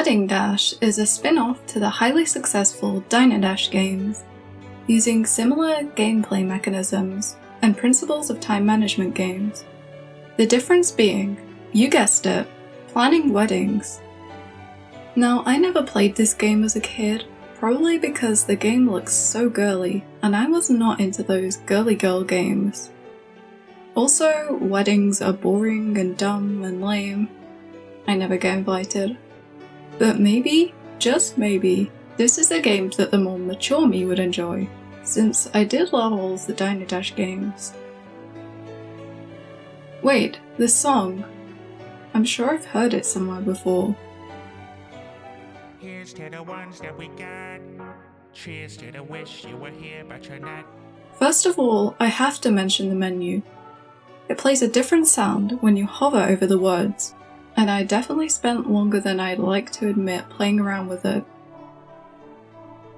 Wedding Dash is a spin-off to the highly successful Diner Dash games, using similar gameplay mechanisms and principles of time management games. The difference being, you guessed it, planning weddings. Now, I never played this game as a kid, probably because the game looks so girly, and I was not into those girly girl games. Also, weddings are boring and dumb and lame. I never get invited. But maybe, just maybe, this is a game that the more mature me would enjoy, since I did love all of the Diner Dash games. Wait, this song. I'm sure I've heard it somewhere before. Here's to the ones that we got. Cheers to the wish you were here but you're not. First of all, I have to mention the menu. It plays a different sound when you hover over the words, and I definitely spent longer than I'd like to admit playing around with it.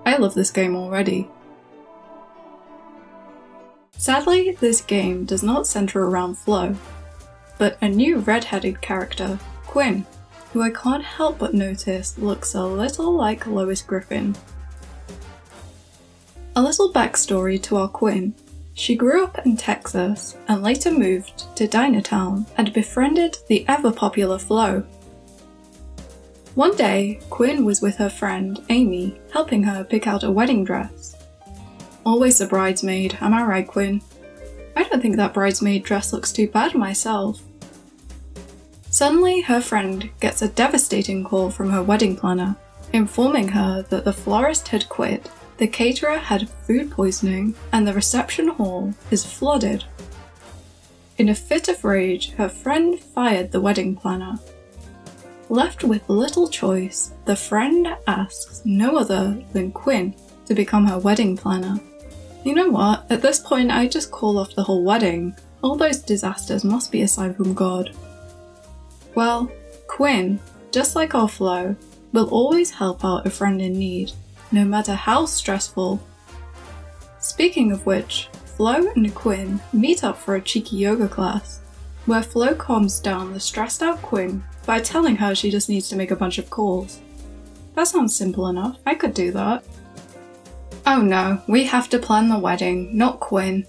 I love this game already. Sadly, this game does not center around Flo, but a new red-headed character, Quinn, who I can't help but notice looks a little like Lois Griffin. A little backstory to our Quinn. She grew up in Texas and later moved to Dinatown and befriended the ever-popular Flo. One day, Quinn was with her friend Amy, helping her pick out a wedding dress. Always a bridesmaid, am I right, Quinn? I don't think that bridesmaid dress looks too bad myself. Suddenly, her friend gets a devastating call from her wedding planner, informing her that the florist had quit, the caterer had food poisoning, and the reception hall is flooded. In a fit of rage, her friend fired the wedding planner. Left with little choice, the friend asks no other than Quinn to become her wedding planner. You know what? At this point, I just call off the whole wedding. All those disasters must be a sign from God. Well, Quinn, just like our Flo, will always help out a friend in need, no matter how stressful. Speaking of which, Flo and Quinn meet up for a cheeky yoga class, where Flo calms down the stressed out Quinn by telling her she just needs to make a bunch of calls. That sounds simple enough, I could do that. Oh no, we have to plan the wedding, not Quinn.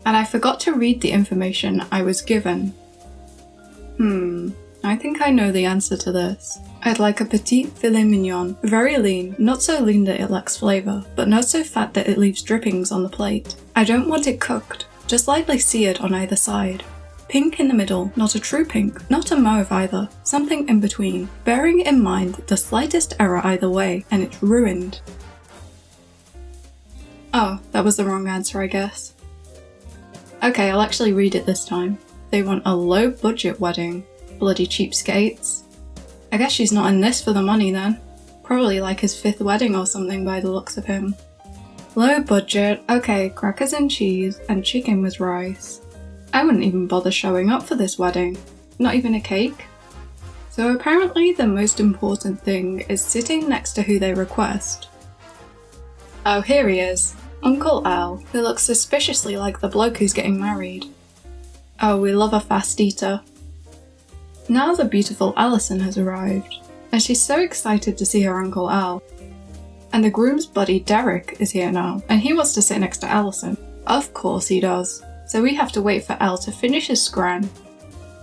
And I forgot to read the information I was given. I think I know the answer to this. I'd like a petit filet mignon, very lean, not so lean that it lacks flavour, but not so fat that it leaves drippings on the plate. I don't want it cooked, just lightly seared on either side. Pink in the middle, not a true pink, not a mauve either, something in between, bearing in mind the slightest error either way, and it's ruined. Oh, that was the wrong answer, I guess. Okay, I'll actually read it this time. They want a low-budget wedding. Bloody cheapskates. I guess she's not in this for the money then. Probably like his 5th wedding or something by the looks of him. Low budget, okay, crackers and cheese, and chicken with rice. I wouldn't even bother showing up for this wedding. Not even a cake. So apparently the most important thing is sitting next to who they request. Oh, here he is. Uncle Al, who looks suspiciously like the bloke who's getting married. Oh, we love a fast eater. Now the beautiful Allison has arrived, and she's so excited to see her Uncle Al. And the groom's buddy Derek is here now, and he wants to sit next to Allison. Of course he does. So we have to wait for Al to finish his scran.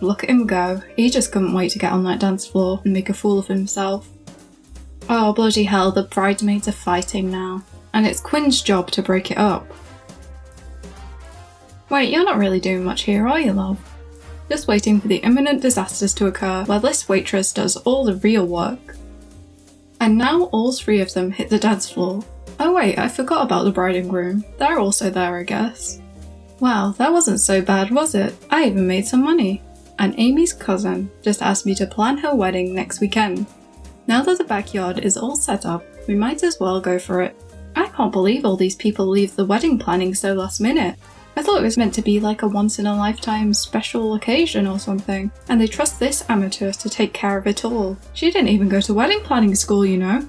Look at him go, he just couldn't wait to get on that dance floor and make a fool of himself. Oh bloody hell, the bridesmaids are fighting now, and it's Quinn's job to break it up. Wait, you're not really doing much here, are you, love? Just waiting for the imminent disasters to occur while this waitress does all the real work. And now all 3 of them hit the dance floor. Oh wait, I forgot about the bride and groom. They're also there, I guess. Wow, that wasn't so bad, was it? I even made some money. And Amy's cousin just asked me to plan her wedding next weekend. Now that the backyard is all set up, we might as well go for it. I can't believe all these people leave the wedding planning so last minute. I thought it was meant to be like a once-in-a-lifetime special occasion or something, and they trust this amateur to take care of it all. She didn't even go to wedding planning school, you know.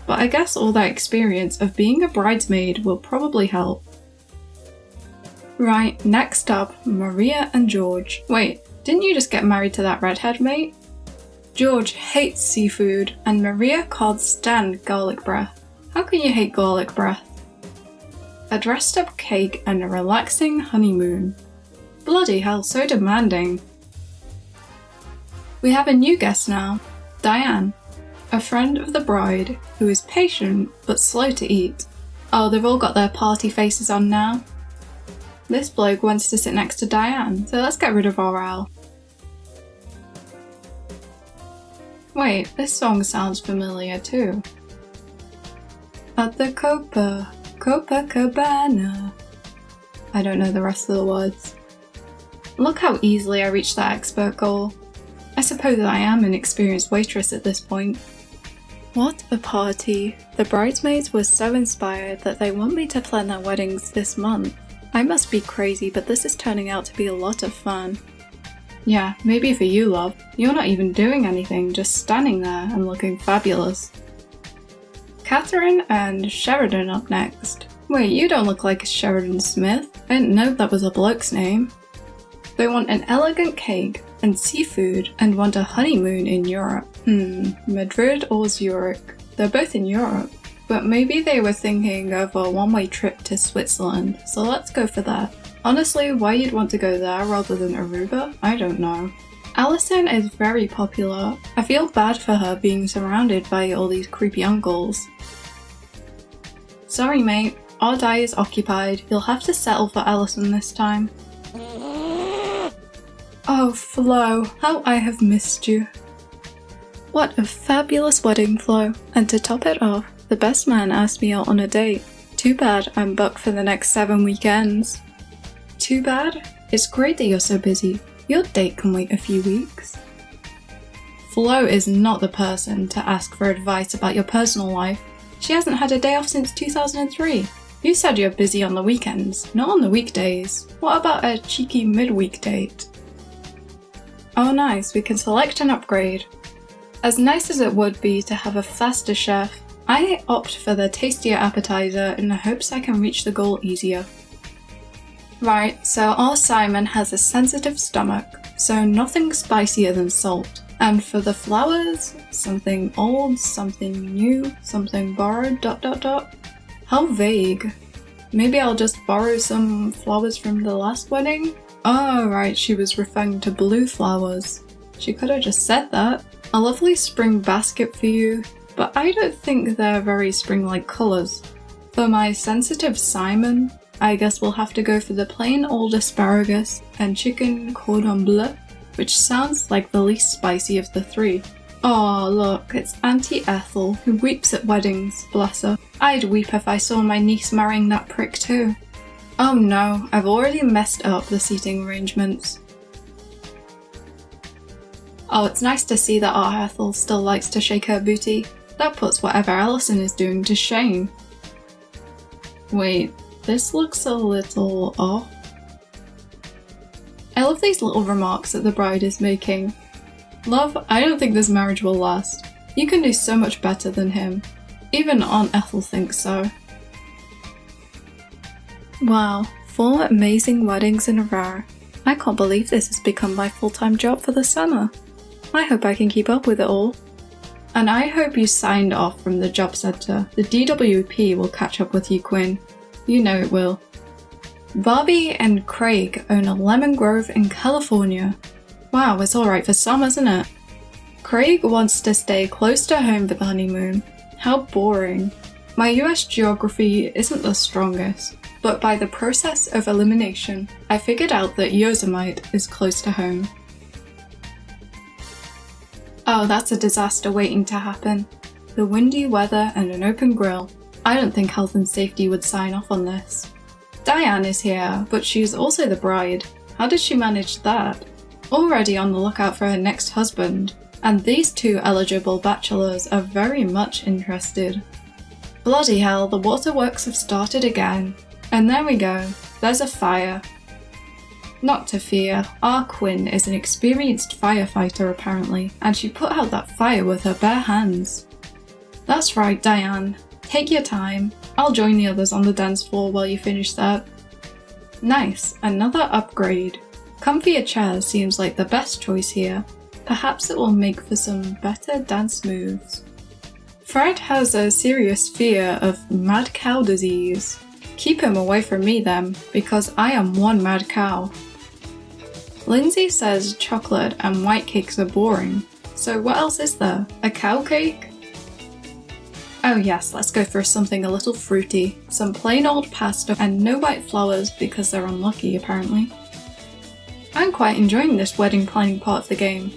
But I guess all that experience of being a bridesmaid will probably help. Right, next up, Maria and George. Wait, didn't you just get married to that redhead, mate? George hates seafood, and Maria can't stand garlic breath. How can you hate garlic breath? A dressed up cake and a relaxing honeymoon. Bloody hell, so demanding. We have a new guest now, Diane, a friend of the bride who is patient but slow to eat. Oh, they've all got their party faces on now. This bloke wants to sit next to Diane, so let's get rid of Wirah. Wait, this song sounds familiar too. At the Copacabana. I don't know the rest of the words. Look how easily I reached that expert goal. I suppose I am an experienced waitress at this point. What a party. The bridesmaids were so inspired that they want me to plan their weddings this month. I must be crazy, but this is turning out to be a lot of fun. Yeah, maybe for you, love. You're not even doing anything, just standing there and looking fabulous. Catherine and Sheridan up next. Wait, you don't look like Sheridan Smith. I didn't know that was a bloke's name. They want an elegant cake and seafood and want a honeymoon in Europe. Madrid or Zurich? They're both in Europe. But maybe they were thinking of a one-way trip to Switzerland, so let's go for that. Honestly, why you'd want to go there rather than Aruba? I don't know. Alison is very popular. I feel bad for her being surrounded by all these creepy uncles. Sorry mate, our die is occupied. You'll have to settle for Alison this time. Oh Flo, how I have missed you. What a fabulous wedding, Flo. And to top it off, the best man asked me out on a date. Too bad I'm booked for the next 7 weekends. Too bad? It's great that you're so busy. Your date can wait a few weeks. Flo is not the person to ask for advice about your personal life. She hasn't had a day off since 2003. You said you're busy on the weekends, not on the weekdays. What about a cheeky midweek date? Oh nice, we can select an upgrade. As nice as it would be to have a faster chef, I opt for the tastier appetizer in the hopes I can reach the goal easier. Right, so our Simon has a sensitive stomach, so nothing spicier than salt. And for the flowers, something old, something new, something borrowed, ... How vague. Maybe I'll just borrow some flowers from the last wedding? Oh right, she was referring to blue flowers. She could have just said that. A lovely spring basket for you, but I don't think they're very spring-like colours. For my sensitive Simon, I guess we'll have to go for the plain old asparagus and chicken cordon bleu, which sounds like the least spicy of the three. Oh look, it's Auntie Ethel, who weeps at weddings, bless her. I'd weep if I saw my niece marrying that prick too. Oh no, I've already messed up the seating arrangements. Oh, it's nice to see that our Ethel still likes to shake her booty. That puts whatever Alison is doing to shame. Wait, this looks a little off. I love these little remarks that the bride is making. Love, I don't think this marriage will last. You can do so much better than him. Even Aunt Ethel thinks so. Wow, 4 amazing weddings in a row. I can't believe this has become my full-time job for the summer. I hope I can keep up with it all. And I hope you signed off from the job centre. The DWP will catch up with you, Quinn. You know it will. Barbie and Craig own a lemon grove in California. Wow, it's alright for some, isn't it? Craig wants to stay close to home for the honeymoon. How boring. My US geography isn't the strongest, but by the process of elimination, I figured out that Yosemite is close to home. Oh, that's a disaster waiting to happen. The windy weather and an open grill. I don't think health and safety would sign off on this. Diane is here, but she's also the bride. How did she manage that? Already on the lookout for her next husband, and these 2 eligible bachelors are very much interested. Bloody hell, the waterworks have started again. And there we go, there's a fire. Not to fear, our Quinn is an experienced firefighter apparently, and she put out that fire with her bare hands. That's right, Diane. Take your time. I'll join the others on the dance floor while you finish that. Nice, another upgrade. Comfier chairs seems like the best choice here. Perhaps it will make for some better dance moves. Fred has a serious fear of mad cow disease. Keep him away from me then, because I am one mad cow. Lindsay says chocolate and white cakes are boring, so what else is there? A cow cake? Oh yes, let's go for something a little fruity. Some plain old pasta and no white flowers because they're unlucky apparently. I'm quite enjoying this wedding planning part of the game.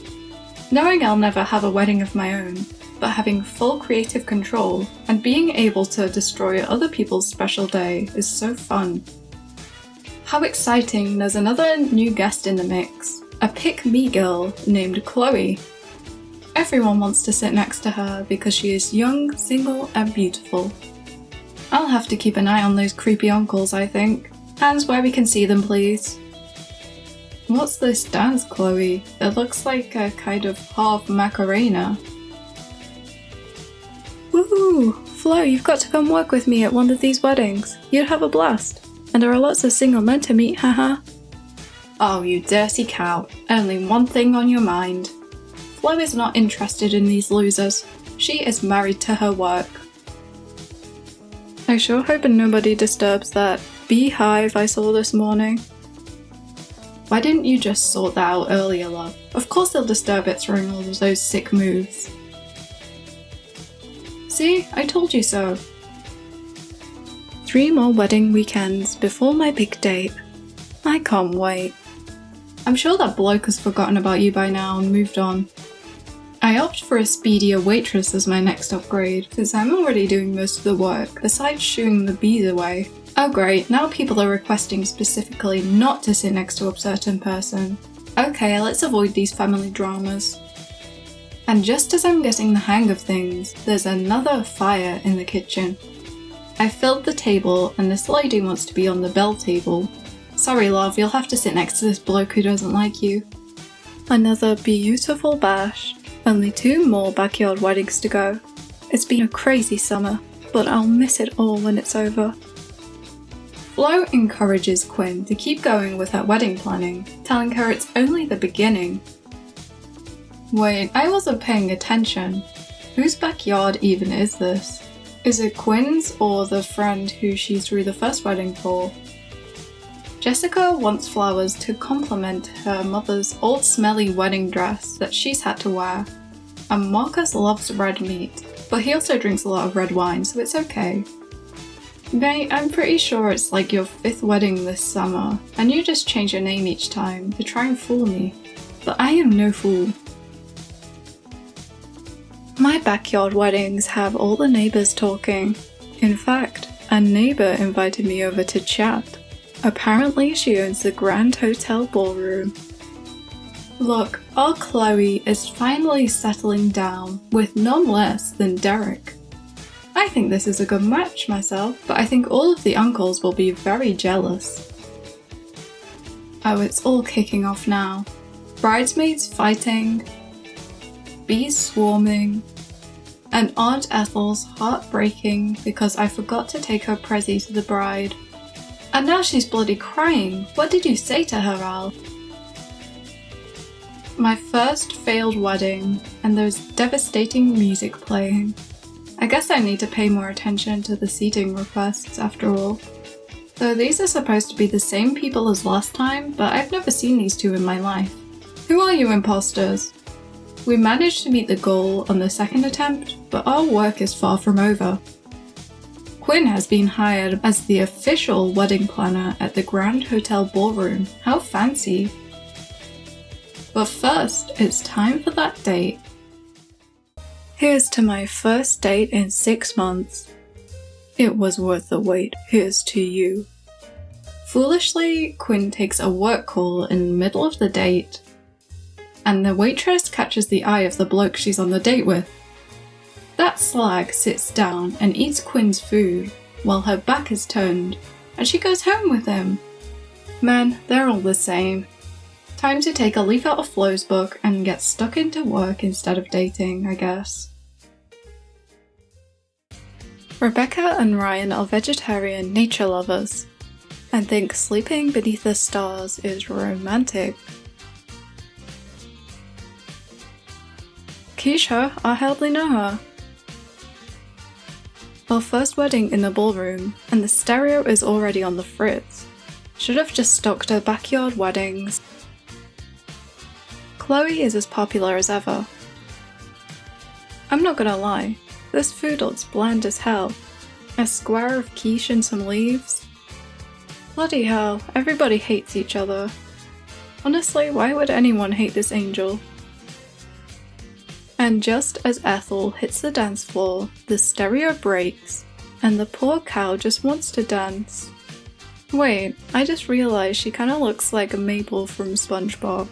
Knowing I'll never have a wedding of my own, but having full creative control and being able to destroy other people's special day is so fun. How exciting, there's another new guest in the mix, a pick-me girl named Chloe. Everyone wants to sit next to her because she is young, single and beautiful. I'll have to keep an eye on those creepy uncles, I think. Hands where we can see them, please. What's this dance, Chloe? It looks like a kind of half Macarena. Woohoo! Flo, you've got to come work with me at one of these weddings. You'd have a blast. And there are lots of single men to meet, haha. Oh, you dirty cow. Only one thing on your mind. Flo is not interested in these losers. She is married to her work. I sure hope nobody disturbs that beehive I saw this morning. Why didn't you just sort that out earlier, love? Of course they'll disturb it throwing all of those sick moves. See? I told you so. 3 more wedding weekends before my big date. I can't wait. I'm sure that bloke has forgotten about you by now and moved on. I opt for a speedier waitress as my next upgrade, since I'm already doing most of the work, besides shooing the bees away. Oh great, now people are requesting specifically not to sit next to a certain person. Okay, let's avoid these family dramas. And just as I'm getting the hang of things, there's another fire in the kitchen. I filled the table and this lady wants to be on the bell table. Sorry love, you'll have to sit next to this bloke who doesn't like you. Another beautiful bash. Only 2 more backyard weddings to go. It's been a crazy summer, but I'll miss it all when it's over. Flo encourages Quinn to keep going with her wedding planning, telling her it's only the beginning. Wait, I wasn't paying attention. Whose backyard even is this? Is it Quinn's or the friend who she threw the first wedding for? Jessica wants flowers to complement her mother's old smelly wedding dress that she's had to wear. And Marcus loves red meat, but he also drinks a lot of red wine, so it's okay. Mate, I'm pretty sure it's like your 5th wedding this summer, and you just change your name each time to try and fool me. But I am no fool. My backyard weddings have all the neighbours talking. In fact, a neighbour invited me over to chat. Apparently she owns the Grand Hotel Ballroom. Look, our Chloe is finally settling down with none less than Derek. I think this is a good match myself, but I think all of the uncles will be very jealous. Oh, it's all kicking off now. Bridesmaids fighting, bees swarming, and Aunt Ethel's heart breaking because I forgot to take her prezzy to the bride. And now she's bloody crying. What did you say to her, Al? My first failed wedding, and there's devastating music playing. I guess I need to pay more attention to the seating requests after all. Though these are supposed to be the same people as last time, but I've never seen these 2 in my life. Who are you imposters? We managed to meet the goal on the 2nd attempt, but our work is far from over. Quinn has been hired as the official wedding planner at the Grand Hotel Ballroom. How fancy. But first, it's time for that date. Here's to my first date in 6 months. It was worth the wait. Here's to you. Foolishly, Quinn takes a work call in the middle of the date, and the waitress catches the eye of the bloke she's on the date with. That slag sits down and eats Quinn's food while her back is turned, and she goes home with him. Man, they're all the same. Time to take a leaf out of Flo's book and get stuck into work instead of dating, I guess. Rebecca and Ryan are vegetarian nature lovers, and think sleeping beneath the stars is romantic. Keisha, I hardly know her. Our first wedding in the ballroom, and the stereo is already on the fritz. Should have just stocked her backyard weddings. Chloe is as popular as ever. I'm not gonna lie, this food looks bland as hell. A square of quiche and some leaves? Bloody hell, everybody hates each other. Honestly, why would anyone hate this angel? And just as Ethel hits the dance floor, the stereo breaks, and the poor cow just wants to dance. Wait, I just realized she kinda looks like a Mabel from SpongeBob.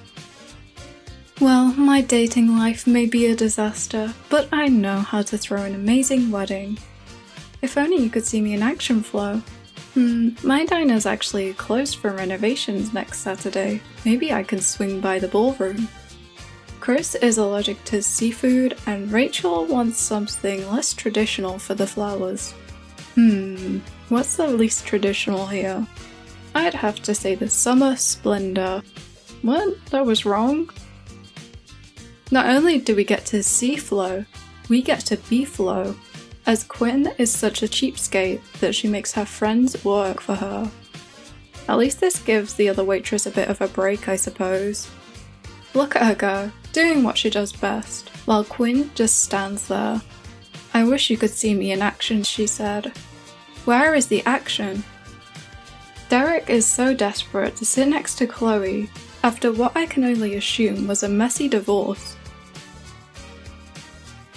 Well, my dating life may be a disaster, but I know how to throw an amazing wedding. If only you could see me in action, Flo. My diner's actually closed for renovations next Saturday. Maybe I can swing by the ballroom. Chris is allergic to seafood, and Rachel wants something less traditional for the flowers. What's the least traditional here? I'd have to say the summer splendor. What? That was wrong? Not only do we get to see Flo, we get to be Flo, as Quinn is such a cheapskate that she makes her friends work for her. At least this gives the other waitress a bit of a break, I suppose. Look at her go, doing what she does best, while Quinn just stands there. I wish you could see me in action, she said. Where is the action? Derek is so desperate to sit next to Chloe after what I can only assume was a messy divorce.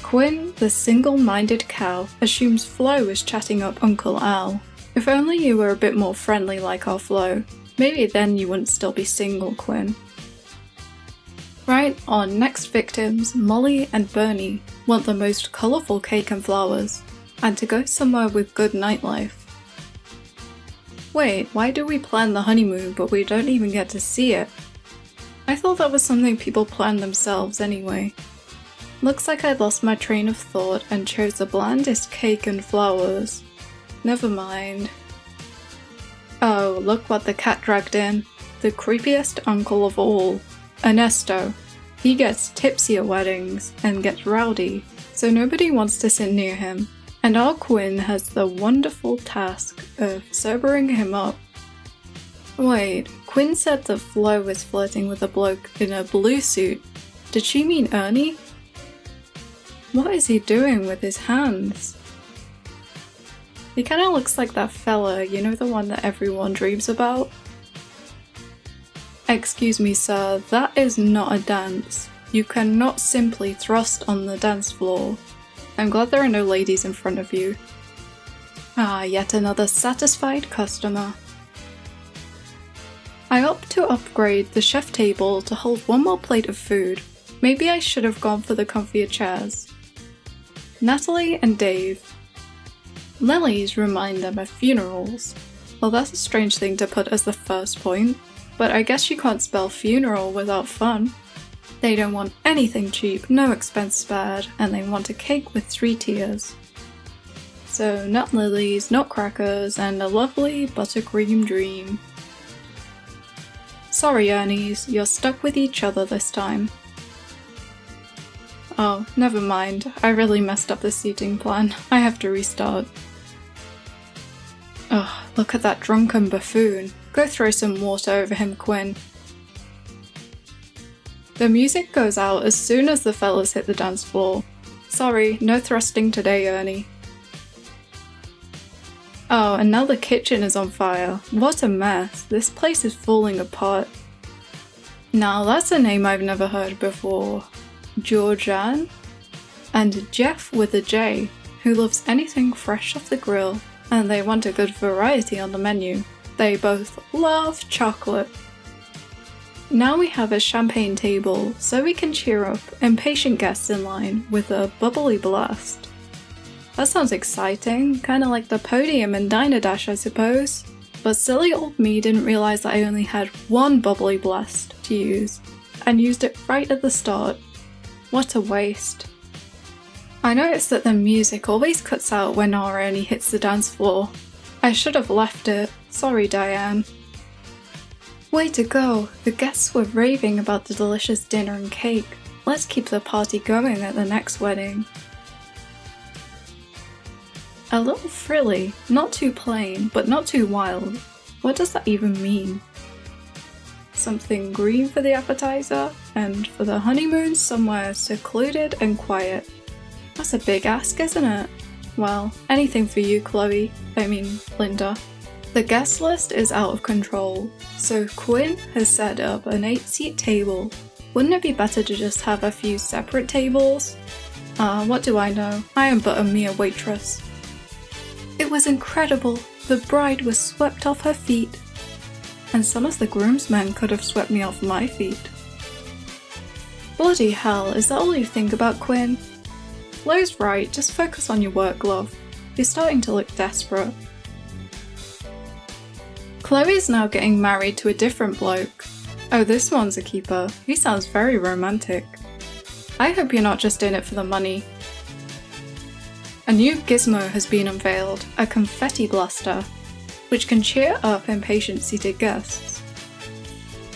Quinn, the single-minded cow, assumes Flo is chatting up Uncle Al. If only you were a bit more friendly like our Flo. Maybe then you wouldn't still be single, Quinn. Right, our next victims, Molly and Bernie, want the most colourful cake and flowers, and to go somewhere with good nightlife. Wait, why do we plan the honeymoon but we don't even get to see it? I thought that was something people planned themselves anyway. Looks like I lost my train of thought and chose the blandest cake and flowers. Never mind. Oh, look what the cat dragged in. The creepiest uncle of all. Ernesto. He gets tipsy at weddings and gets rowdy, so nobody wants to sit near him. And our Quinn has the wonderful task of sobering him up. Wait, Quinn said that Flo was flirting with a bloke in a blue suit. Did she mean Ernie? What is he doing with his hands? He kinda looks like that fella, you know, the one that everyone dreams about? Excuse me, sir, that is not a dance. You cannot simply thrust on the dance floor. I'm glad there are no ladies in front of you. Ah, yet another satisfied customer. I opt to upgrade the chef table to hold one more plate of food. Maybe I should have gone for the comfier chairs. Natalie and Dave. Lilies remind them of funerals. Well, that's a strange thing to put as the first point, but I guess you can't spell funeral without fun. They don't want anything cheap, no expense spared, and they want a cake with 3 tiers. So nut lilies, nutcrackers, and a lovely buttercream dream. Sorry, Ernies, you're stuck with each other this time. Oh, never mind. I really messed up the seating plan. I have to restart. Ugh, look at that drunken buffoon. Go throw some water over him, Quinn. The music goes out as soon as the fellas hit the dance floor. Sorry, no thrusting today, Ernie. Oh, and now the kitchen is on fire. What a mess. This place is falling apart. Now that's a name I've never heard before. Georgianne? And Jeff with a J, who loves anything fresh off the grill, and they want a good variety on the menu. They both love chocolate. Now we have a champagne table, so we can cheer up impatient guests in line with a bubbly blast. That sounds exciting, kinda like the podium in Diner Dash, I suppose. But silly old me didn't realise that I only had one bubbly blast to use, and used it right at the start. What a waste. I noticed that the music always cuts out when our Ernie hits the dance floor. I should have left it. Sorry, Diane. Way to go! The guests were raving about the delicious dinner and cake. Let's keep the party going at the next wedding. A little frilly, not too plain, but not too wild. What does that even mean? Something green for the appetizer, and for the honeymoon somewhere secluded and quiet. That's a big ask, isn't it? Well, anything for you, Chloe. Linda. The guest list is out of control, so Quinn has set up an 8-seat table. Wouldn't it be better to just have a few separate tables? What do I know? I am but a mere waitress. It was incredible. The bride was swept off her feet. And some of the groomsmen could have swept me off my feet. Bloody hell, is that all you think about, Quinn? Flo's right, just focus on your work, love. You're starting to look desperate. Chloe's now getting married to a different bloke. Oh, this one's a keeper. He sounds very romantic. I hope you're not just in it for the money. A new gizmo has been unveiled, a confetti blaster, which can cheer up impatient-seated guests.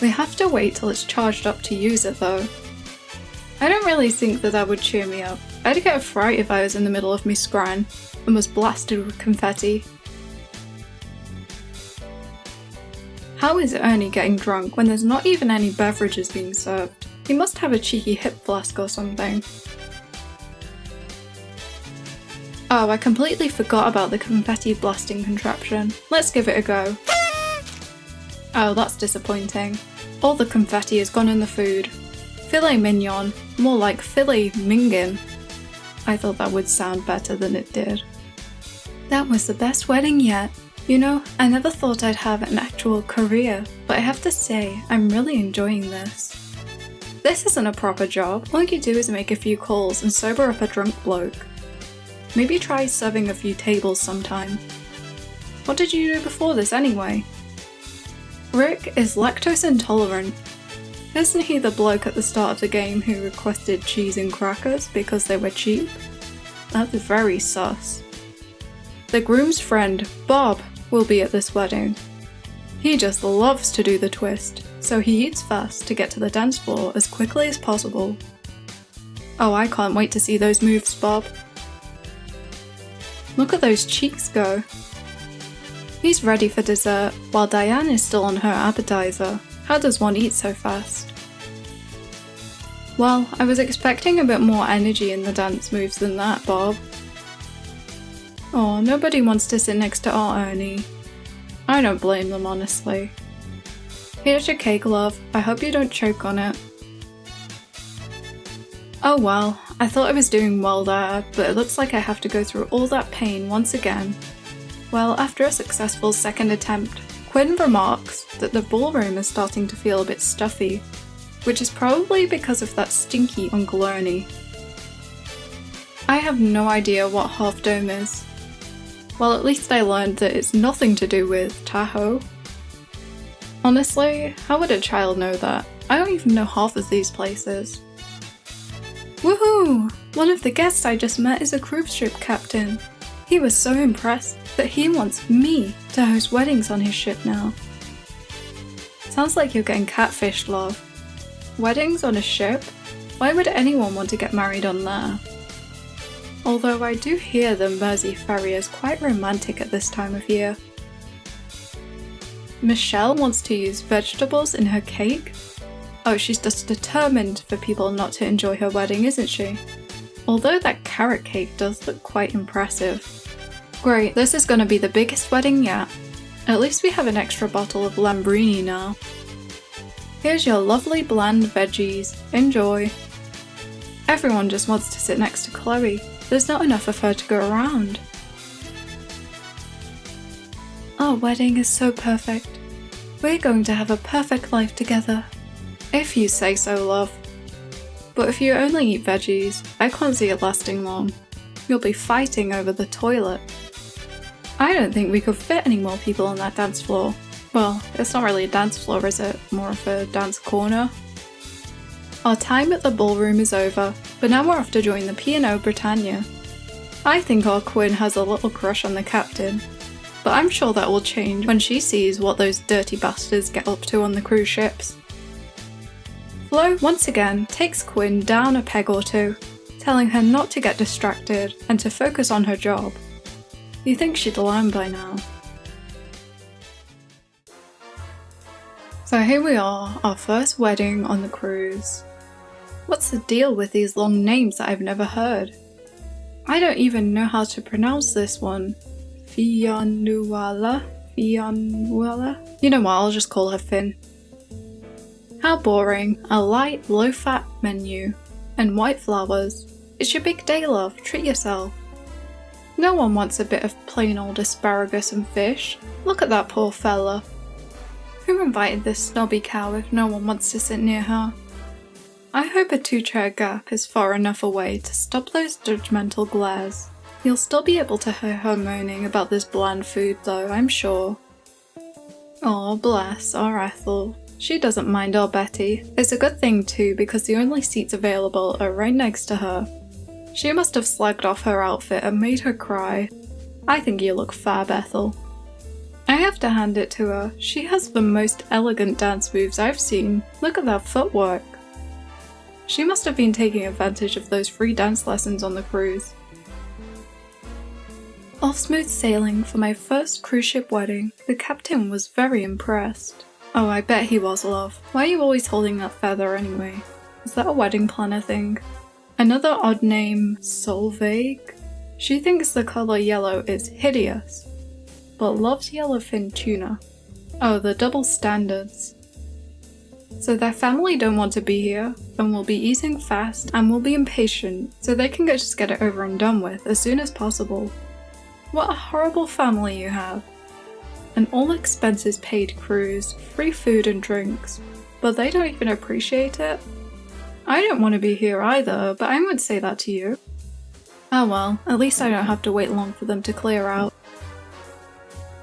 We have to wait till it's charged up to use it though. I don't really think that would cheer me up. I'd get a fright if I was in the middle of me scran and was blasted with confetti. How is Ernie getting drunk when there's not even any beverages being served? He must have a cheeky hip flask or something. Oh, I completely forgot about the confetti blasting contraption. Let's give it a go. Oh, that's disappointing. All the confetti has gone in the food. Filet mignon, more like filet mingin. I thought that would sound better than it did. That was the best wedding yet. You know, I never thought I'd have an actual career, but I have to say, I'm really enjoying this. This isn't a proper job. All you do is make a few calls and sober up a drunk bloke. Maybe try serving a few tables sometime. What did you do before this anyway? Rick is lactose intolerant. Isn't he the bloke at the start of the game who requested cheese and crackers because they were cheap? That's very sus. The groom's friend, Bob, will be at this wedding. He just loves to do the twist, so he eats fast to get to the dance floor as quickly as possible. Oh, I can't wait to see those moves, Bob. Look at those cheeks go. He's ready for dessert, while Diane is still on her appetizer. How does one eat so fast? Well, I was expecting a bit more energy in the dance moves than that, Bob. Oh, nobody wants to sit next to our Ernie. I don't blame them, honestly. Here's your cake, love. I hope you don't choke on it. Oh well, I thought I was doing well there, but it looks like I have to go through all that pain once again. Well, after a successful second attempt, Quinn remarks that the ballroom is starting to feel a bit stuffy, which is probably because of that stinky Uncle Ernie. I have no idea what Half Dome is. Well, at least I learned that it's nothing to do with Tahoe. Honestly, how would a child know that? I don't even know half of these places. Woohoo! One of the guests I just met is a cruise ship captain. He was so impressed that he wants me to host weddings on his ship now. Sounds like you're getting catfished, love. Weddings on a ship? Why would anyone want to get married on there? Although I do hear the Mersey ferry is quite romantic at this time of year. Michelle wants to use vegetables in her cake? Oh, she's just determined for people not to enjoy her wedding, isn't she? Although that carrot cake does look quite impressive. Great, this is gonna be the biggest wedding yet. At least we have an extra bottle of Lambrini now. Here's your lovely bland veggies. Enjoy. Everyone just wants to sit next to Chloe. There's not enough of her to go around. Our wedding is so perfect. We're going to have a perfect life together. If you say so, love. But if you only eat veggies, I can't see it lasting long. You'll be fighting over the toilet. I don't think we could fit any more people on that dance floor. Well, it's not really a dance floor, is it? More of a dance corner. Our time at the ballroom is over, but now we're off to join the P&O Britannia. I think our Quinn has a little crush on the captain, but I'm sure that will change when she sees what those dirty bastards get up to on the cruise ships. Flo once again takes Quinn down a peg or two, telling her not to get distracted and to focus on her job. You'd think she'd learn by now. So here we are, our first wedding on the cruise. What's the deal with these long names that I've never heard? I don't even know how to pronounce this one. Fianuala? You know what, I'll just call her Finn. How boring. A light, low-fat menu. And white flowers. It's your big day, love. Treat yourself. No one wants a bit of plain old asparagus and fish. Look at that poor fella. Who invited this snobby cow if no one wants to sit near her? I hope a 2-chair gap is far enough away to stop those judgmental glares. You'll still be able to hear her moaning about this bland food though, I'm sure. Oh, bless our Ethel. She doesn't mind our Betty. It's a good thing too because the only seats available are right next to her. She must have slagged off her outfit and made her cry. I think you look fab, Ethel. I have to hand it to her. She has the most elegant dance moves I've seen. Look at that footwork. She must have been taking advantage of those free dance lessons on the cruise. Off smooth sailing for my first cruise ship wedding, the captain was very impressed. Oh, I bet he was, love. Why are you always holding that feather anyway? Is that a wedding planner thing? Another odd name, Solveig? She thinks the colour yellow is hideous, but loves yellowfin tuna. Oh, the double standards. So their family don't want to be here, and will be eating fast and will be impatient, so they can just get it over and done with as soon as possible. What a horrible family you have. An all expenses paid cruise, free food and drinks, but they don't even appreciate it? I don't want to be here either, but I would say that to you. Oh well, at least I don't have to wait long for them to clear out.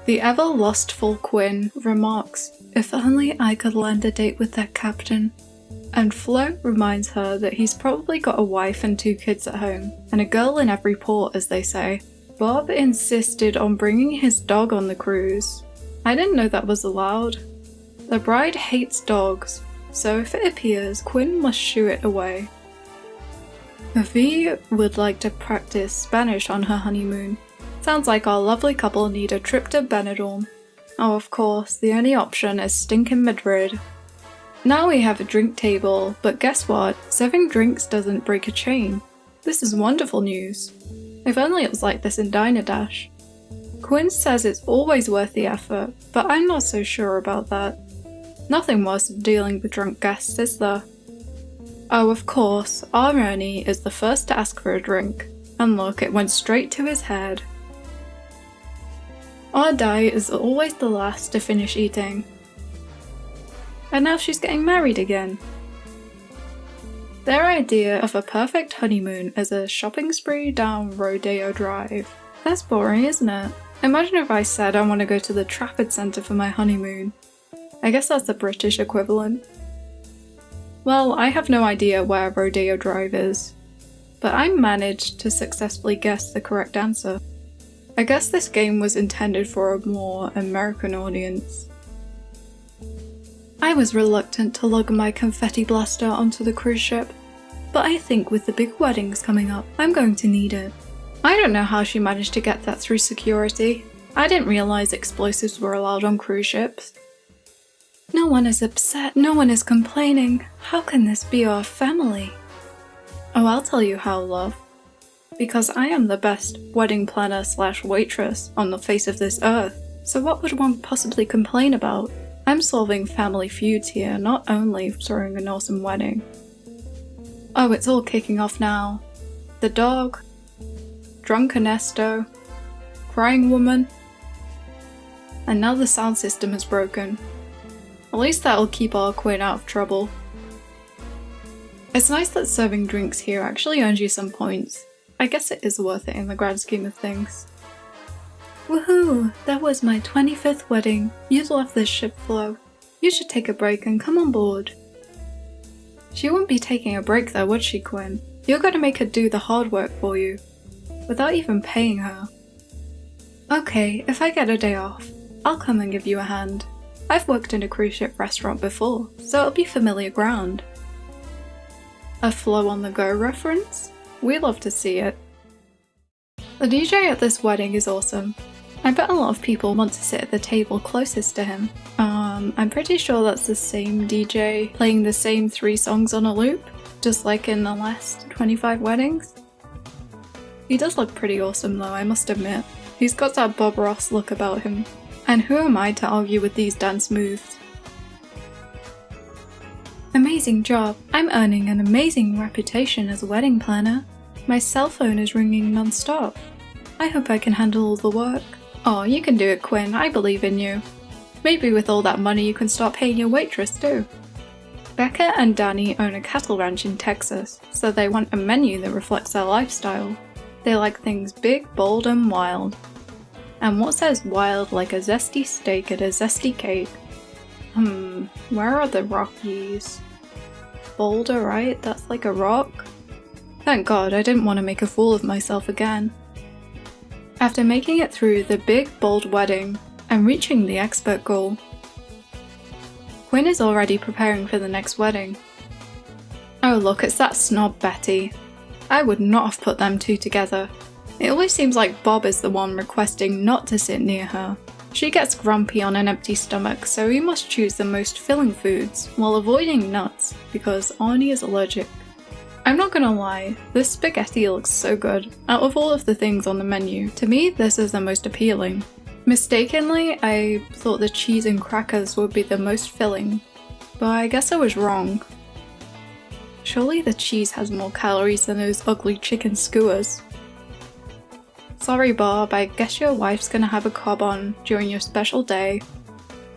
The ever-lustful Quinn remarks, "If only I could land a date with that captain." And Flo reminds her that he's probably got a wife and 2 kids at home, and a girl in every port, as they say. Bob insisted on bringing his dog on the cruise. I didn't know that was allowed. The bride hates dogs, so if it appears, Quinn must shoo it away. V would like to practice Spanish on her honeymoon. Sounds like our lovely couple need a trip to Benidorm. Oh, of course, the only option is stinking Madrid. Now we have a drink table, but guess what? Serving drinks doesn't break a chain. This is wonderful news. If only it was like this in Diner Dash. Quinn says it's always worth the effort, but I'm not so sure about that. Nothing worse than dealing with drunk guests, is there? Oh, of course, our Ernie is the first to ask for a drink, and look, it went straight to his head. Our Di is always the last to finish eating. And now she's getting married again. Their idea of a perfect honeymoon is a shopping spree down Rodeo Drive. That's boring, isn't it? Imagine if I said I want to go to the Trafford Centre for my honeymoon. I guess that's the British equivalent. Well, I have no idea where Rodeo Drive is, but I managed to successfully guess the correct answer. I guess this game was intended for a more American audience. I was reluctant to lug my confetti blaster onto the cruise ship, but I think with the big weddings coming up, I'm going to need it. I don't know how she managed to get that through security. I didn't realise explosives were allowed on cruise ships. No one is upset, no one is complaining. How can this be our family? Oh, I'll tell you how, love. Because I am the best wedding planner / waitress on the face of this earth, so what would one possibly complain about? I'm solving family feuds here, not only throwing an awesome wedding. Oh, it's all kicking off now. The dog, drunk Ernesto, crying woman, and now the sound system is broken. At least that'll keep our Quinn out of trouble. It's nice that serving drinks here actually earns you some points. I guess it is worth it in the grand scheme of things. Woohoo! That was my 25th wedding. You'd love this ship, Flo. You should take a break and come on board. She wouldn't be taking a break though, would she, Quinn? You're gonna make her do the hard work for you, without even paying her. Okay, if I get a day off, I'll come and give you a hand. I've worked in a cruise ship restaurant before, so it'll be familiar ground. A Flo on the Go reference? We love to see it. The DJ at this wedding is awesome. I bet a lot of people want to sit at the table closest to him. I'm pretty sure that's the same DJ playing the same 3 songs on a loop, just like in the last 25 weddings. He does look pretty awesome though, I must admit. He's got that Bob Ross look about him. And who am I to argue with these dance moves? Amazing job! I'm earning an amazing reputation as a wedding planner. My cell phone is ringing non-stop. I hope I can handle all the work. Oh, you can do it, Quinn. I believe in you. Maybe with all that money you can start paying your waitress too. Becca and Danny own a cattle ranch in Texas, so they want a menu that reflects their lifestyle. They like things big, bold, and wild. And what says wild like a zesty steak at a zesty cake? Where are the Rockies? Boulder, right? That's like a rock? Thank God, I didn't want to make a fool of myself again. After making it through the big, bold wedding and reaching the expert goal, Quinn is already preparing for the next wedding. Oh look, it's that snob Betty. I would not have put them two together. It always seems like Bob is the one requesting not to sit near her. She gets grumpy on an empty stomach, so he must choose the most filling foods, while avoiding nuts, because Arnie is allergic. I'm not gonna lie, this spaghetti looks so good. Out of all of the things on the menu, to me this is the most appealing. Mistakenly, I thought the cheese and crackers would be the most filling, but I guess I was wrong. Surely the cheese has more calories than those ugly chicken skewers. Sorry Bob, I guess your wife's gonna have a cob on during your special day.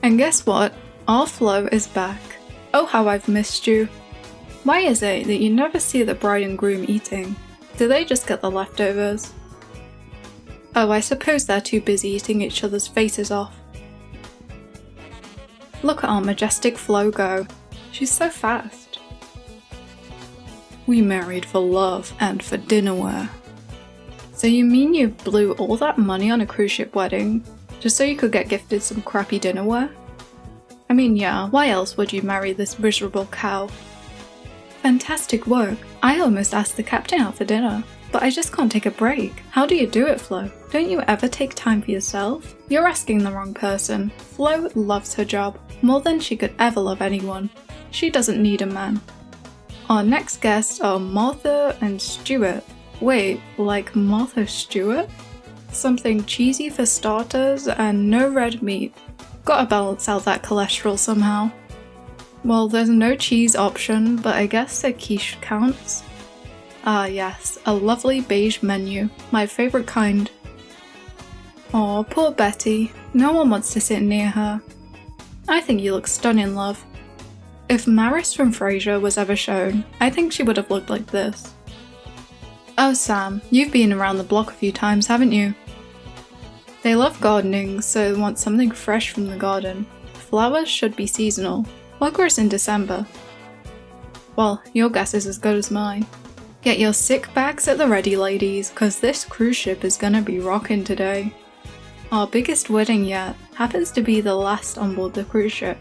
And guess what? Our Flo is back. Oh how I've missed you. Why is it that you never see the bride and groom eating? Do they just get the leftovers? Oh, I suppose they're too busy eating each other's faces off. Look at our majestic Flo go. She's so fast. We married for love and for dinnerware. So you mean you blew all that money on a cruise ship wedding just so you could get gifted some crappy dinnerware? I mean, yeah, why else would you marry this miserable cow? Fantastic work. I almost asked the captain out for dinner, but I just can't take a break. How do you do it, Flo? Don't you ever take time for yourself? You're asking the wrong person. Flo loves her job more than she could ever love anyone. She doesn't need a man. Our next guests are Martha and Stuart. Wait, like Martha Stewart? Something cheesy for starters and no red meat. Gotta balance out that cholesterol somehow. Well, there's no cheese option, but I guess a quiche counts. Ah yes, a lovely beige menu, my favourite kind. Aw, poor Betty. No one wants to sit near her. I think you look stunning, love. If Maris from Frasier was ever shown, I think she would have looked like this. Oh Sam, you've been around the block a few times, haven't you? They love gardening, so they want something fresh from the garden. Flowers should be seasonal. What grows in December? Well, your guess is as good as mine. Get your sick bags at the ready, ladies, cause this cruise ship is gonna be rockin' today. Our biggest wedding yet happens to be the last on board the cruise ship.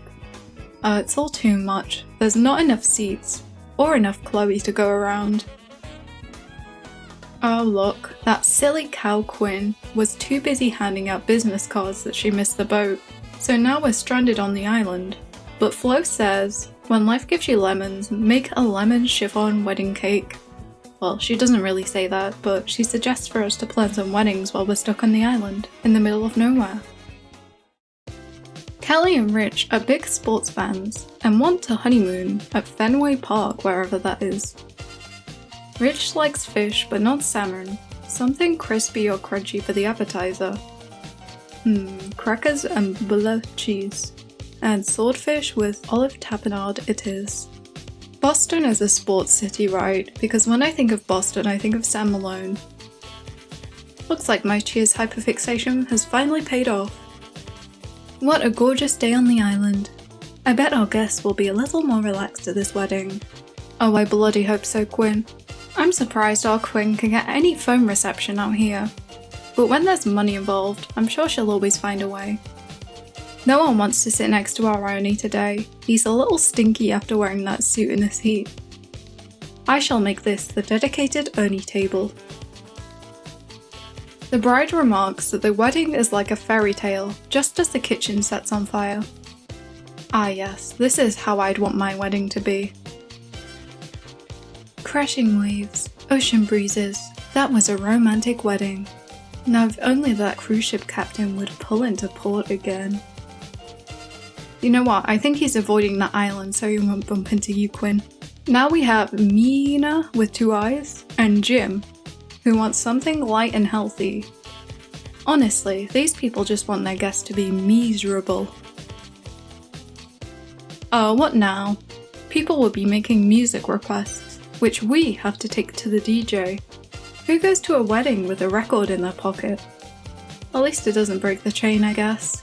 It's all too much. There's not enough seats, or enough Chloe to go around. Oh look, that silly cow Quinn was too busy handing out business cards that she missed the boat. So now we're stranded on the island. But Flo says, when life gives you lemons, make a lemon chiffon wedding cake. Well, she doesn't really say that, but she suggests for us to plan some weddings while we're stuck on the island, in the middle of nowhere. Kelly and Rich are big sports fans, and want to honeymoon at Fenway Park, wherever that is. Rich likes fish, but not salmon. Something crispy or crunchy for the appetizer. Crackers and bulla cheese. And swordfish with olive tapenade it is. Boston is a sports city, right? Because when I think of Boston, I think of Sam Malone. Looks like my Cheers hyperfixation has finally paid off. What a gorgeous day on the island. I bet our guests will be a little more relaxed at this wedding. Oh, I bloody hope so, Quinn. I'm surprised our Quinn can get any phone reception out here. But when there's money involved, I'm sure she'll always find a way. No one wants to sit next to our Arnie today. He's a little stinky after wearing that suit in this heat. I shall make this the dedicated Ernie table. The bride remarks that the wedding is like a fairy tale, just as the kitchen sets on fire. Ah yes, this is how I'd want my wedding to be. Crashing waves, ocean breezes, that was a romantic wedding. Now if only that cruise ship captain would pull into port again. You know what, I think he's avoiding that island so he won't bump into you, Quinn. Now we have Mina with 2 eyes, and Jim, who wants something light and healthy. Honestly, these people just want their guests to be miserable. Oh, what now? People will be making music requests, which we have to take to the DJ. Who goes to a wedding with a record in their pocket? At least it doesn't break the chain, I guess.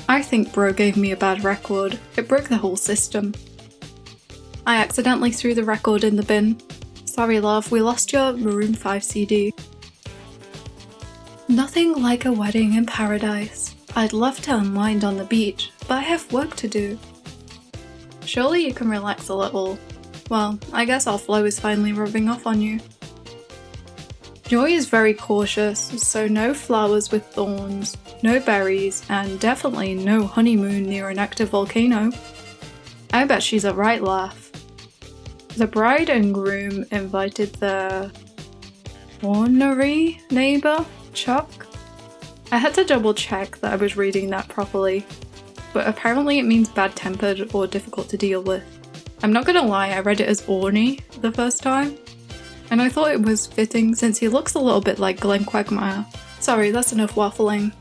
I think bro gave me a bad record. It broke the whole system. I accidentally threw the record in the bin. Sorry love, we lost your Maroon 5 CD. Nothing like a wedding in paradise. I'd love to unwind on the beach, but I have work to do. Surely you can relax a little. Well, I guess our flow is finally rubbing off on you. Joy is very cautious, so no flowers with thorns, no berries, and definitely no honeymoon near an active volcano. I bet she's a right laugh. The bride and groom invited their ornery neighbour, Chuck. I had to double check that I was reading that properly, but apparently it means bad-tempered or difficult to deal with. I'm not gonna lie, I read it as orny the first time, and I thought it was fitting since he looks a little bit like Glenn Quagmire. Sorry, that's enough waffling.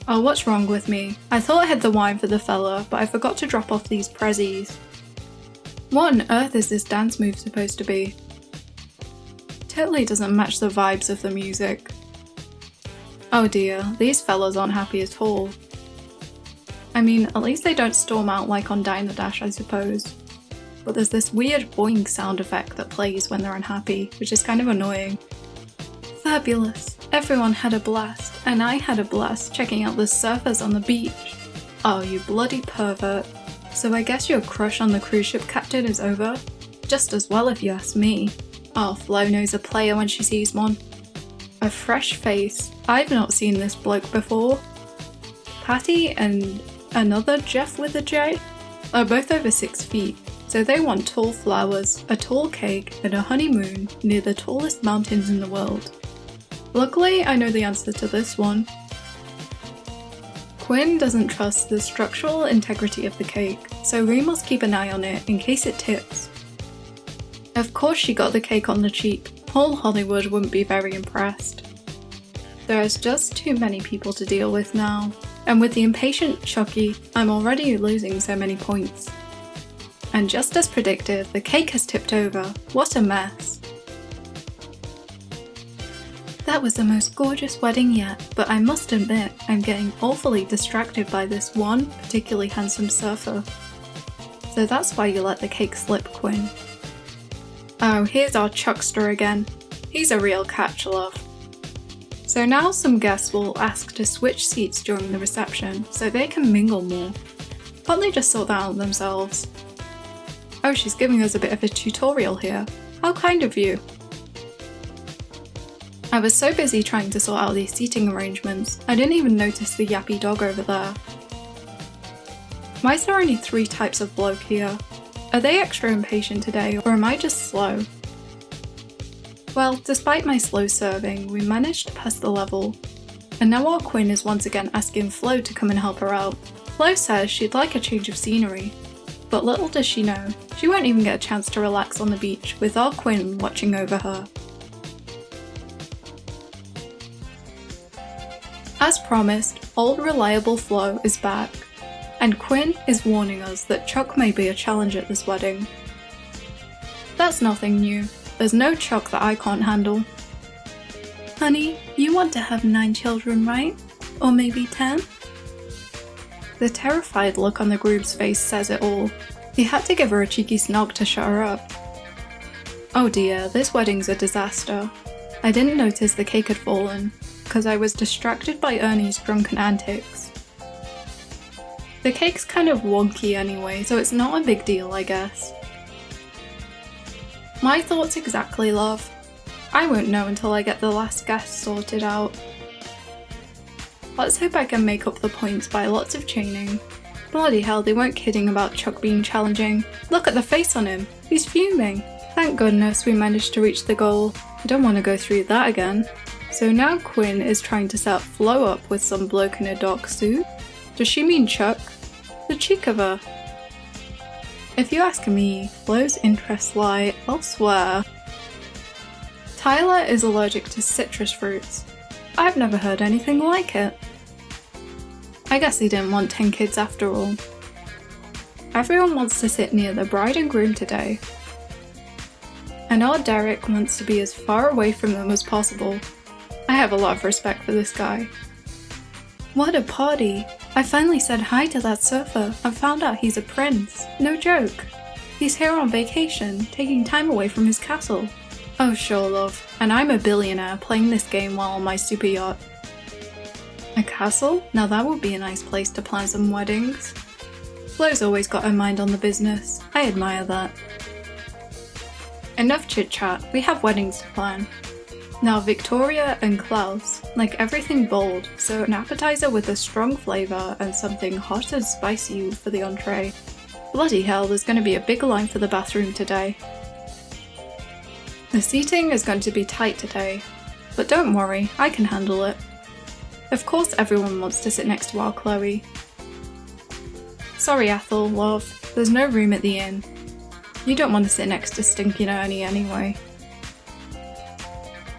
Oh, what's wrong with me? I thought I had the wine for the fella, but I forgot to drop off these prezzies. What on earth is this dance move supposed to be? Totally doesn't match the vibes of the music. Oh dear, these fellas aren't happy at all. I mean, at least they don't storm out like on Dine the Dash, I suppose. But there's this weird boing sound effect that plays when they're unhappy, which is kind of annoying. Fabulous. Everyone had a blast, and I had a blast checking out the surfers on the beach. Oh, you bloody pervert. So I guess your crush on the cruise ship captain is over? Just as well if you ask me. Oh, Flo knows a player when she sees one. A fresh face. I've not seen this bloke before. Patty and another Jeff with a J are both over 6 feet, so they want tall flowers, a tall cake, and a honeymoon near the tallest mountains in the world. Luckily, I know the answer to this one. Quinn doesn't trust the structural integrity of the cake, so we must keep an eye on it in case it tips. Of course she got the cake on the cheap. Whole Hollywood wouldn't be very impressed. There's just too many people to deal with now, and with the impatient Chucky, I'm already losing so many points. And just as predicted, the cake has tipped over. What a mess. That was the most gorgeous wedding yet, but I must admit, I'm getting awfully distracted by this one particularly handsome surfer. So that's why you let the cake slip, Quinn. Oh, here's our Chuckster again. He's a real catch, love. So now some guests will ask to switch seats during the reception so they can mingle more. Can't they just sort that out themselves? Oh, she's giving us a bit of a tutorial here. How kind of you. I was so busy trying to sort out these seating arrangements, I didn't even notice the yappy dog over there. Why is there only 3 types of bloke here? Are they extra impatient today, or am I just slow? Well, despite my slow serving, we managed to pass the level, and now our Quinn is once again asking Flo to come and help her out. Flo says she'd like a change of scenery, but little does she know, she won't even get a chance to relax on the beach with our Quinn watching over her. As promised, old reliable Flo is back, and Quinn is warning us that Chuck may be a challenge at this wedding. That's nothing new, there's no Chuck that I can't handle. Honey, you want to have 9 children, right? Or maybe 10? The terrified look on the groom's face says it all. He had to give her a cheeky snog to shut her up. Oh dear, this wedding's a disaster. I didn't notice the cake had fallen, because I was distracted by Ernie's drunken antics. The cake's kind of wonky anyway, so it's not a big deal, I guess. My thoughts exactly, love. I won't know until I get the last guest sorted out. Let's hope I can make up the points by lots of chaining. Bloody hell, they weren't kidding about Chuck being challenging. Look at the face on him. He's fuming. Thank goodness we managed to reach the goal. I don't want to go through that again. So now Quinn is trying to set Flo up with some bloke in a dark suit. Does she mean Chuck? The cheek of her. If you ask me, Flo's interests lie elsewhere. Tyler is allergic to citrus fruits. I've never heard anything like it. I guess he didn't want 10 kids after all. Everyone wants to sit near the bride and groom today. And our Derek wants to be as far away from them as possible. I have a lot of respect for this guy. What a party! I finally said hi to that surfer and found out he's a prince. No joke. He's here on vacation, taking time away from his castle. Oh sure, love. And I'm a billionaire playing this game while on my super yacht. A castle? Now that would be a nice place to plan some weddings. Flo's always got her mind on the business. I admire that. Enough chit chat, we have weddings to plan. Now Victoria and Klaus like everything bold, so an appetizer with a strong flavour and something hot and spicy for the entree. Bloody hell, there's going to be a big line for the bathroom today. The seating is going to be tight today, but don't worry, I can handle it. Of course everyone wants to sit next to our Chloe. Sorry Ethel, love, there's no room at the inn. You don't want to sit next to Stinky Ernie anyway.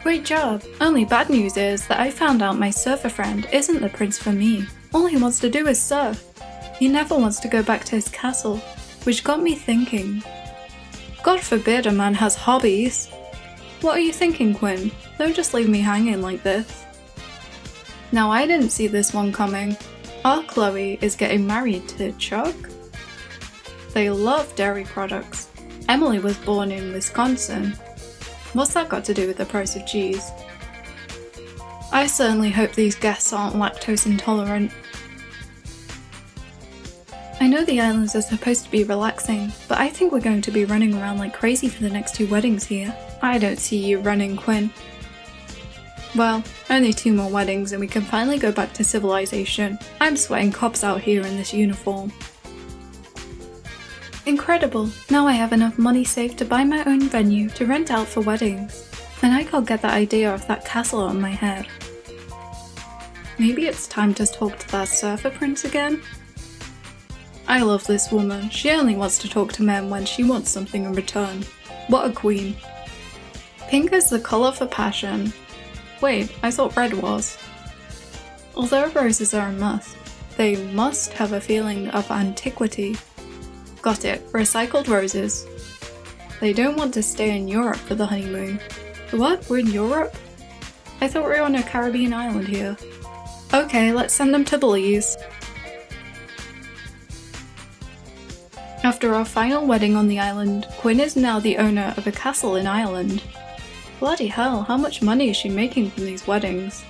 Great job! Only bad news is that I found out my surfer friend isn't the prince for me. All he wants to do is surf. He never wants to go back to his castle, which got me thinking. God forbid a man has hobbies! What are you thinking, Quinn? Don't just leave me hanging like this. Now I didn't see this one coming. Our Chloe is getting married to Chuck? They love dairy products. Emily was born in Wisconsin. What's that got to do with the price of cheese? I certainly hope these guests aren't lactose intolerant. I know the islands are supposed to be relaxing, but I think we're going to be running around like crazy for the next 2 weddings here. I don't see you running, Quinn. Well, only 2 more weddings and we can finally go back to civilization. I'm sweating cops out here in this uniform. Incredible! Now I have enough money saved to buy my own venue to rent out for weddings. And I can't get that idea of that castle on my head. Maybe it's time to talk to that surfer prince again? I love this woman. She only wants to talk to men when she wants something in return. What a queen. Pink is the colour for passion. Wait, I thought red was. Although roses are a must, they must have a feeling of antiquity. Got it, recycled roses. They don't want to stay in Europe for the honeymoon. What? We're in Europe? I thought we were on a Caribbean island here. Okay, let's send them to Belize. After our final wedding on the island, Quinn is now the owner of a castle in Ireland. Bloody hell, how much money is she making from these weddings?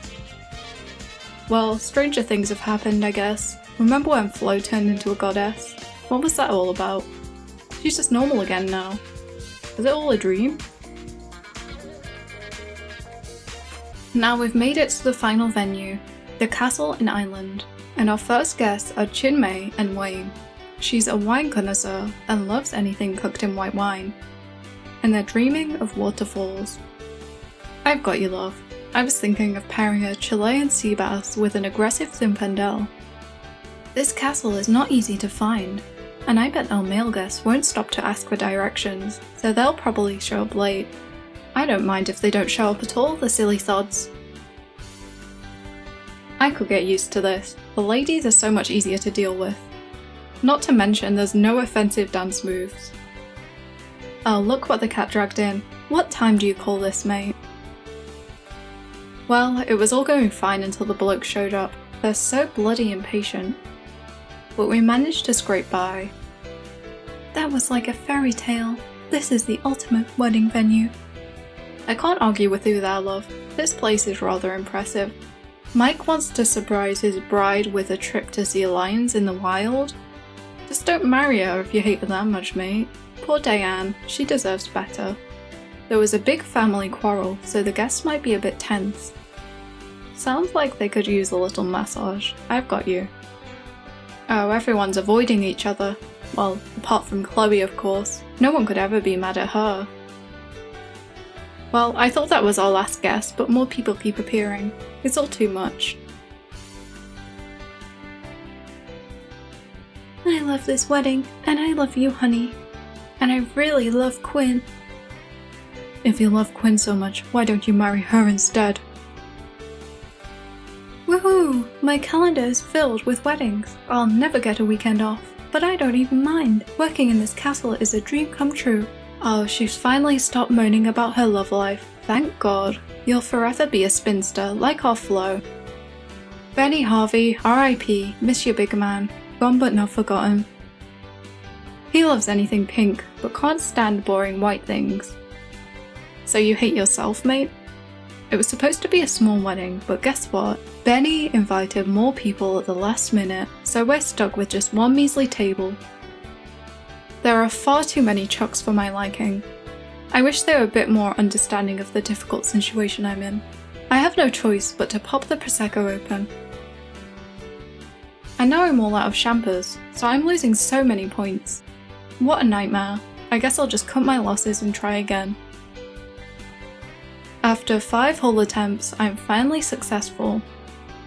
Well, stranger things have happened, I guess. Remember when Flo turned into a goddess? What was that all about? She's just normal again now. Is it all a dream? Now we've made it to the final venue, the castle in Ireland, and our first guests are Chinmay and Wayne. She's a wine connoisseur and loves anything cooked in white wine. And they're dreaming of waterfalls. I've got you, love. I was thinking of pairing a Chilean sea bass with an aggressive Zinfandel. This castle is not easy to find, and I bet our male guests won't stop to ask for directions, so they'll probably show up late. I don't mind if they don't show up at all, the silly sods. I could get used to this. The ladies are so much easier to deal with. Not to mention there's no offensive dance moves. Oh, look what the cat dragged in. What time do you call this, mate? Well, it was all going fine until the bloke showed up. They're so bloody impatient. But we managed to scrape by. That was like a fairy tale. This is the ultimate wedding venue. I can't argue with you there, love. This place is rather impressive. Mike wants to surprise his bride with a trip to see lions in the wild. Just don't marry her if you hate her that much, mate. Poor Diane, she deserves better. There was a big family quarrel, so the guests might be a bit tense. Sounds like they could use a little massage. I've got you. Oh, everyone's avoiding each other. Well, apart from Chloe, of course. No one could ever be mad at her. Well, I thought that was our last guest, but more people keep appearing. It's all too much. I love this wedding, and I love you, honey. And I really love Quinn. If you love Quinn so much, why don't you marry her instead? Woohoo! My calendar is filled with weddings. I'll never get a weekend off, but I don't even mind. Working in this castle is a dream come true. Oh, she's finally stopped moaning about her love life. Thank God. You'll forever be a spinster, like our Flo. Benny Harvey, R.I.P., miss you, big man. Gone but not forgotten. He loves anything pink, but can't stand boring white things. So you hate yourself, mate? It was supposed to be a small wedding, but guess what? Benny invited more people at the last minute, so we're stuck with just one measly table. There are far too many chucks for my liking. I wish they were a bit more understanding of the difficult situation I'm in. I have no choice but to pop the Prosecco open. And now I'm all out of champers, so I'm losing so many points. What a nightmare. I guess I'll just cut my losses and try again. After 5 whole attempts, I'm finally successful.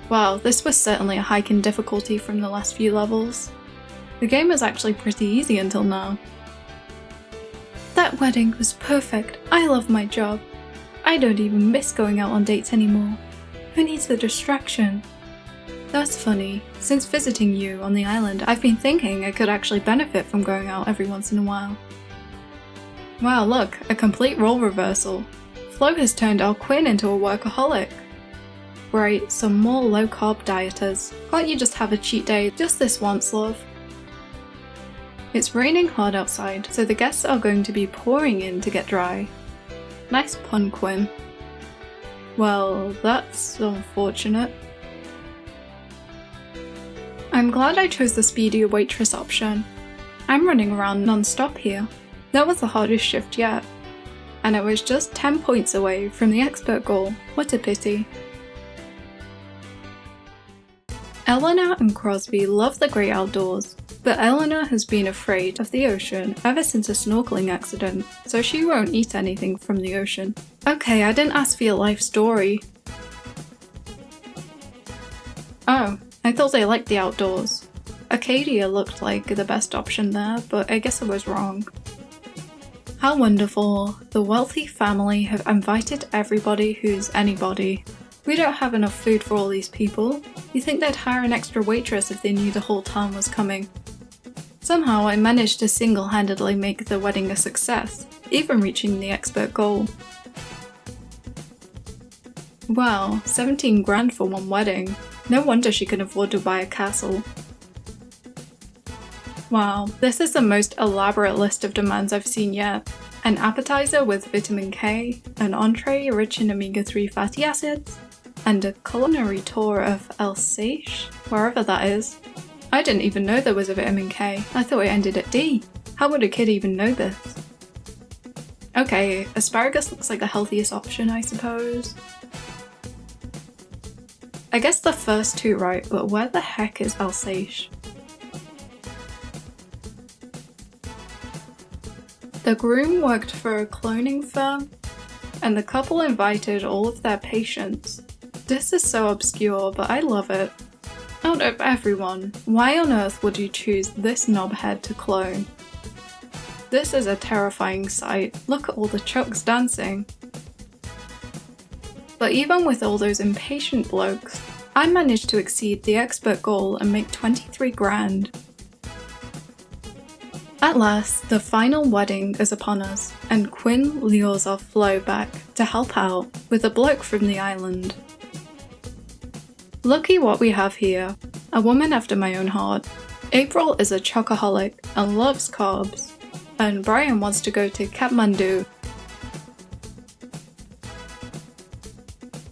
Wow, this was certainly a hike in difficulty from the last few levels. The game was actually pretty easy until now. That wedding was perfect. I love my job. I don't even miss going out on dates anymore. Who needs a distraction? That's funny. Since visiting you on the island, I've been thinking I could actually benefit from going out every once in a while. Wow, look, a complete role reversal. Flo has turned our Quinn into a workaholic. Right, some more low-carb dieters. Can't you just have a cheat day just this once, love? It's raining hard outside, so the guests are going to be pouring in to get dry. Nice pun, Quinn. Well, that's unfortunate. I'm glad I chose the speedier waitress option. I'm running around non-stop here. That was the hardest shift yet. And I was just 10 points away from the expert goal. What a pity. Eleanor and Crosby love the great outdoors, but Eleanor has been afraid of the ocean ever since a snorkeling accident, so she won't eat anything from the ocean. Okay, I didn't ask for your life story. Oh, I thought they liked the outdoors. Acadia looked like the best option there, but I guess I was wrong. How wonderful. The wealthy family have invited everybody who's anybody. We don't have enough food for all these people. You think they'd hire an extra waitress if they knew the whole town was coming. Somehow I managed to single-handedly make the wedding a success, even reaching the expert goal. Wow, 17 grand for one wedding. No wonder she can afford to buy a castle. Wow, this is the most elaborate list of demands I've seen yet. An appetizer with vitamin K, an entree rich in omega-3 fatty acids, and a culinary tour of Alsace, wherever that is. I didn't even know there was a vitamin K. I thought it ended at D. How would a kid even know this? Okay, asparagus looks like the healthiest option, I suppose. I guess the first two right, but where the heck is Alsace? The groom worked for a cloning firm, and the couple invited all of their patients. This is so obscure, but I love it. Out of everyone, why on earth would you choose this knobhead to clone? This is a terrifying sight. Look at all the chucks dancing. But even with all those impatient blokes, I managed to exceed the expert goal and make 23 grand. At last, the final wedding is upon us, and Quinn lures our Flo back to help out with a bloke from the island. Looky what we have here, a woman after my own heart. April is a chocoholic and loves carbs, and Brian wants to go to Kathmandu.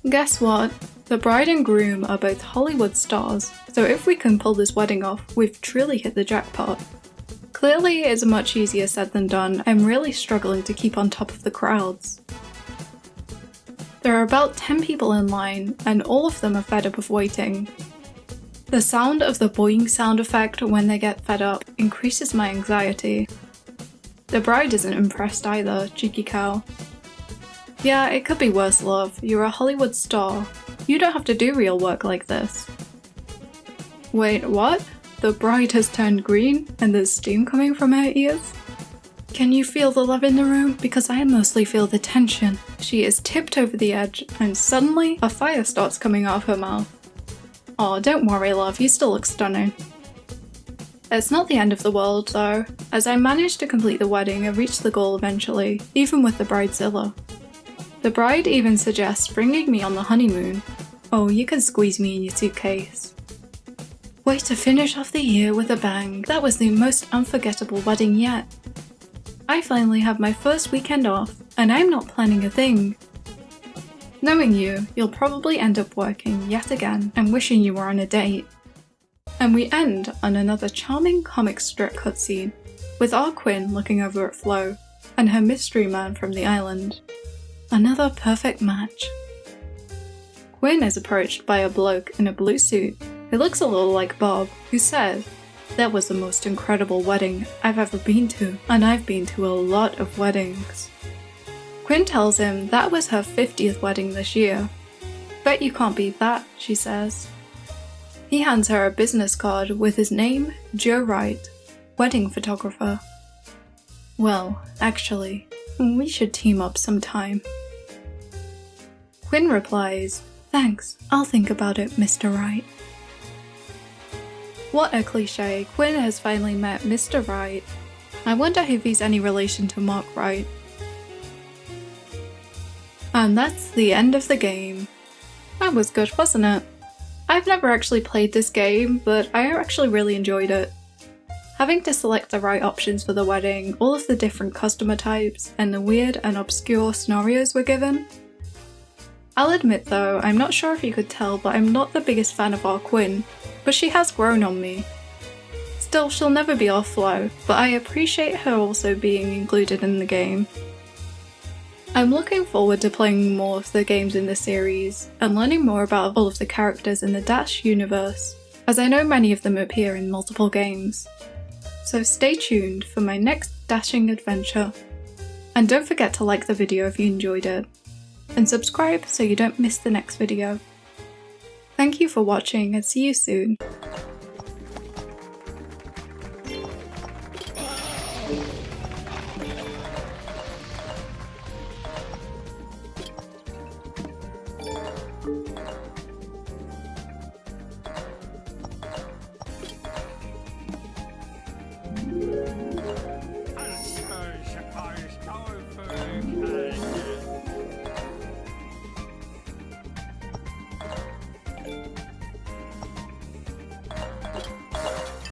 Guess what? The bride and groom are both Hollywood stars, so if we can pull this wedding off, we've truly hit the jackpot. Clearly, it's much easier said than done. I'm really struggling to keep on top of the crowds. There are about 10 people in line, and all of them are fed up of waiting. The sound of the boing sound effect when they get fed up increases my anxiety. The bride isn't impressed either, cheeky cow. Yeah, it could be worse, love. You're a Hollywood star. You don't have to do real work like this. Wait, what? The bride has turned green and there's steam coming from her ears? Can you feel the love in the room? Because I mostly feel the tension. She is tipped over the edge and suddenly a fire starts coming out of her mouth. Aw, don't worry, love, you still look stunning. It's not the end of the world though. As I manage to complete the wedding, I reach the goal eventually, even with the bridezilla. The bride even suggests bringing me on the honeymoon. Oh, you can squeeze me in your suitcase. Way to finish off the year with a bang. That was the most unforgettable wedding yet. I finally have my first weekend off, and I'm not planning a thing. Knowing you, you'll probably end up working yet again and wishing you were on a date. And we end on another charming comic strip cutscene, with our Quinn looking over at Flo, and her mystery man from the island. Another perfect match. Quinn is approached by a bloke in a blue suit who looks a little like Bob, who said, "That was the most incredible wedding I've ever been to, and I've been to a lot of weddings." Quinn tells him that was her 50th wedding this year. "Bet you can't beat that," she says. He hands her a business card with his name, Joe Wright, wedding photographer. "Well, actually, we should team up sometime." Quinn replies, "Thanks, I'll think about it, Mr. Wright." What a cliche, Quinn has finally met Mr. Wright. I wonder if he's any relation to Mark Wright. And that's the end of the game. That was good, wasn't it? I've never actually played this game, but I actually really enjoyed it. Having to select the right options for the wedding, all of the different customer types, and the weird and obscure scenarios we're given. I'll admit though, I'm not sure if you could tell, but I'm not the biggest fan of our Quinn, but she has grown on me. Still, she'll never be our Flo, but I appreciate her also being included in the game. I'm looking forward to playing more of the games in the series, and learning more about all of the characters in the Dash universe, as I know many of them appear in multiple games. So stay tuned for my next dashing adventure. And don't forget to like the video if you enjoyed it, and subscribe so you don't miss the next video. Thank you for watching and see you soon.